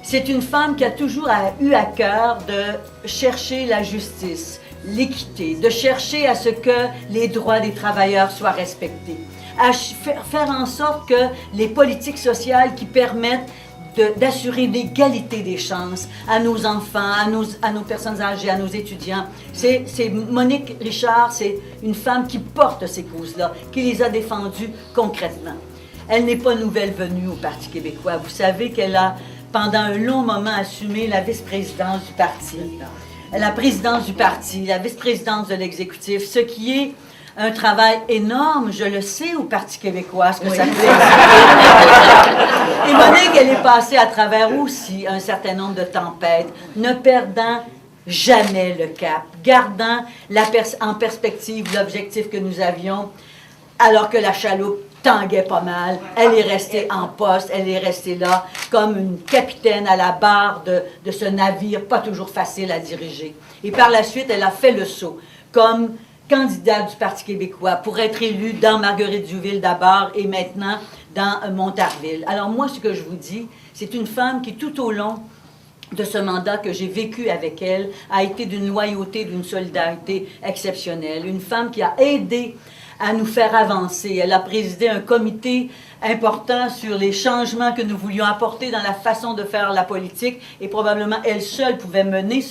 C'est une femme qui a toujours eu à cœur de chercher la justice, l'équité, de chercher à ce que les droits des travailleurs soient respectés, à faire en sorte que les politiques sociales qui permettent d'assurer l'égalité des chances à nos enfants, à nos personnes âgées, à nos étudiants. C'est Monique Richard, c'est une femme qui porte ces causes-là, qui les a défendues concrètement. Elle n'est pas nouvelle venue au Parti québécois. Vous savez qu'elle a, pendant un long moment, assumé la vice-présidence du parti, la présidence du parti, la vice-présidence de l'exécutif, ce qui est un travail énorme, je le sais, au Parti québécois, ce que ça fait. Et Monique, elle est passée à travers aussi un certain nombre de tempêtes, ne perdant jamais le cap, gardant en perspective l'objectif que nous avions, alors que la chaloupe tanguait pas mal. Elle est restée en poste, elle est restée là comme une capitaine à la barre de ce navire, pas toujours facile à diriger. Et par la suite, elle a fait le saut comme candidate du Parti québécois pour être élue dans Marguerite-Diouville d'abord et maintenant dans Montarville. Alors moi, ce que je vous dis, c'est une femme qui tout au long de ce mandat que j'ai vécu avec elle a été d'une loyauté, d'une solidarité exceptionnelle. Une femme qui a aidé à nous faire avancer. Elle a présidé un comité important sur les changements que nous voulions apporter dans la façon de faire la politique et probablement elle seule pouvait mener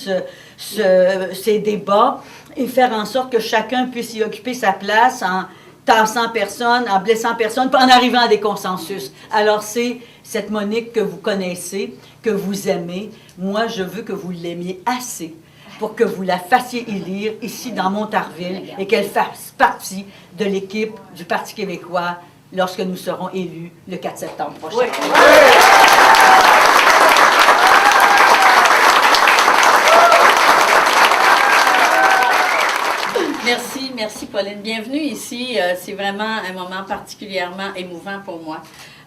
ces débats et faire en sorte que chacun puisse y occuper sa place en tassant personne, en blessant personne, puis en arrivant à des consensus. Alors c'est cette Monique que vous connaissez, que vous aimez. Moi, je veux que vous l'aimiez assez pour que vous la fassiez élire ici dans Montarville et qu'elle fasse partie de l'équipe du Parti québécois lorsque nous serons élus le 4 septembre prochain. Oui. Merci Pauline. Bienvenue ici. C'est vraiment un moment particulièrement émouvant pour moi.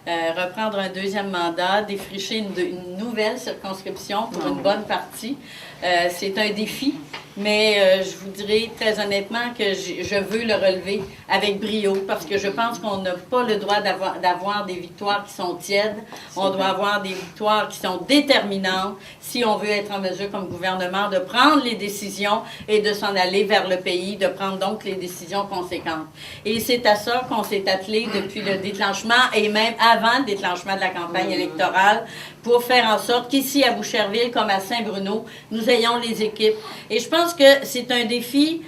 Reprendre un deuxième mandat, défricher une nouvelle circonscription pour une bonne partie. C'est un défi, mais je vous dirais très honnêtement que je veux le relever avec brio parce que je pense qu'on n'a pas le droit d'avoir des victoires qui sont tièdes. On doit avoir des victoires qui sont déterminantes si on veut être en mesure comme gouvernement de prendre les décisions et de s'en aller vers le pays, de prendre donc les décisions conséquentes. Et c'est à ça qu'on s'est attelé depuis le déclenchement et même avant le déclenchement de la campagne électorale pour faire en sorte qu'ici à Boucherville comme à Saint-Bruno, nous ayons les équipes. Et je pense que c'est un défi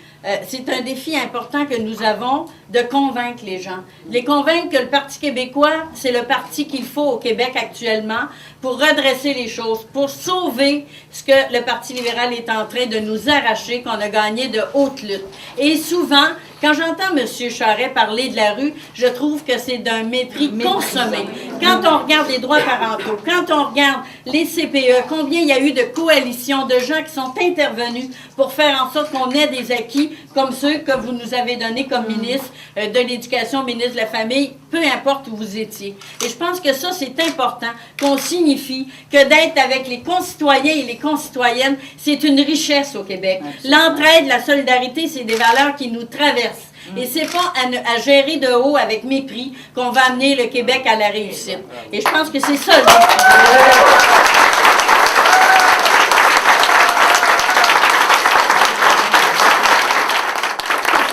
important que nous avons de convaincre les gens. Les convaincre que le Parti québécois, c'est le parti qu'il faut au Québec actuellement pour redresser les choses, pour sauver ce que le Parti libéral est en train de nous arracher, qu'on a gagné de haute lutte. Et souvent, quand j'entends M. Charest parler de la rue, je trouve que c'est d'un mépris consommé. Quand on regarde les droits parentaux, quand on regarde les CPE, combien il y a eu de coalitions, de gens qui sont intervenus pour faire en sorte qu'on ait des acquis comme ceux que vous nous avez donnés comme ministre de l'Éducation, ministre de la Famille, peu importe où vous étiez. Et je pense que ça, c'est important, qu'on signifie que d'être avec les concitoyens et les concitoyennes, c'est une richesse au Québec. L'entraide, la solidarité, c'est des valeurs qui nous traversent. Et c'est pas à gérer de haut avec mépris qu'on va amener le Québec à la réussite. Et je pense que c'est ça.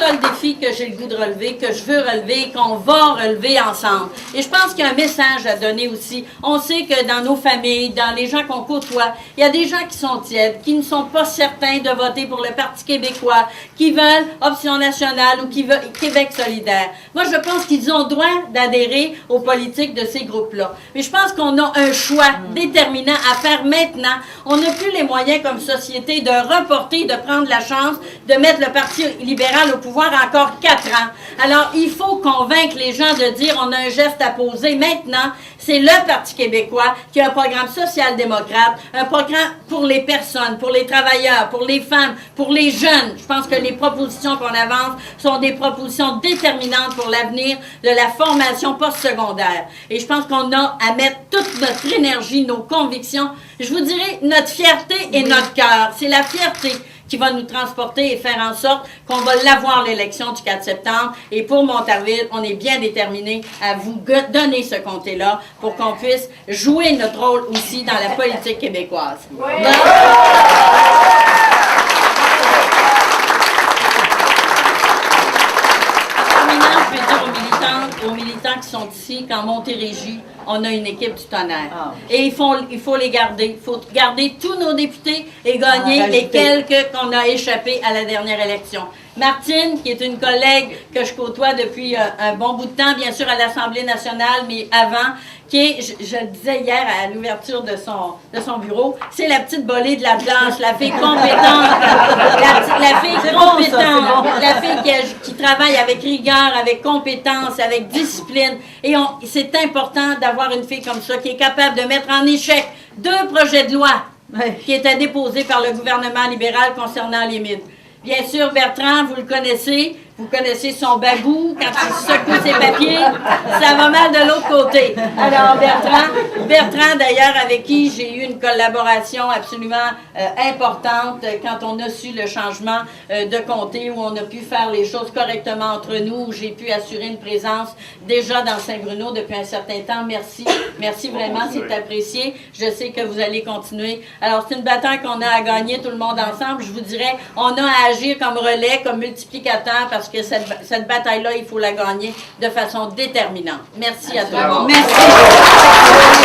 Le défi que j'ai le goût de relever, que je veux relever, qu'on va relever ensemble. Et je pense qu'il y a un message à donner aussi. On sait que dans nos familles, dans les gens qu'on côtoie, il y a des gens qui sont tièdes, qui ne sont pas certains de voter pour le Parti québécois, qui veulent Option nationale ou qui veulent Québec solidaire. Moi, je pense qu'ils ont droit d'adhérer aux politiques de ces groupes-là. Mais je pense qu'on a un choix déterminant à faire maintenant. On n'a plus les moyens comme société de reporter, de prendre la chance de mettre le Parti libéral au pouvoir encore 4 ans. Alors, il faut convaincre les gens de dire on a un geste à poser maintenant. C'est le Parti québécois qui a un programme social-démocrate, un programme pour les personnes, pour les travailleurs, pour les femmes, pour les jeunes. Je pense que les propositions qu'on avance sont des propositions déterminantes pour l'avenir de la formation postsecondaire. Et je pense qu'on a à mettre toute notre énergie, nos convictions, je vous dirais notre fierté et notre cœur. C'est la fierté qui va nous transporter et faire en sorte qu'on va l'avoir l'élection du 4 septembre. Et pour Montarville, on est bien déterminés à vous donner ce comté-là pour qu'on puisse jouer notre rôle aussi dans la politique québécoise. Oui. Je vais dire aux militants qui sont ici qu'en Montérégie, on a une équipe du tonnerre. Ah. Et il faut les garder. Il faut garder tous nos députés et gagner les quelques qu'on a échappés à la dernière élection. Martine, qui est une collègue que je côtoie depuis un bon bout de temps, bien sûr à l'Assemblée nationale, mais avant, qui est, je le disais hier à l'ouverture de son bureau, c'est la petite bolée de la classe, la fille compétente, la fille compétente, la fille qui travaille avec rigueur, avec compétence, avec discipline. Et c'est important d'avoir une fille comme ça qui est capable de mettre en échec 2 projets de loi qui étaient déposés par le gouvernement libéral concernant les MID. Bien sûr, Bertrand, vous le connaissez. Vous connaissez son bagou, quand il secoue ses papiers, ça va mal de l'autre côté. Alors, Bertrand d'ailleurs, avec qui j'ai eu une collaboration absolument importante quand on a su le changement de comté, où on a pu faire les choses correctement entre nous, où j'ai pu assurer une présence déjà dans Saint-Bruno depuis un certain temps. Merci. Merci vraiment, c'est apprécié. Je sais que vous allez continuer. Alors, c'est une bataille qu'on a à gagner tout le monde ensemble. Je vous dirais, on a à agir comme relais, comme multiplicateur, parce que cette bataille-là, il faut la gagner de façon déterminante. Merci à tout le monde. Merci.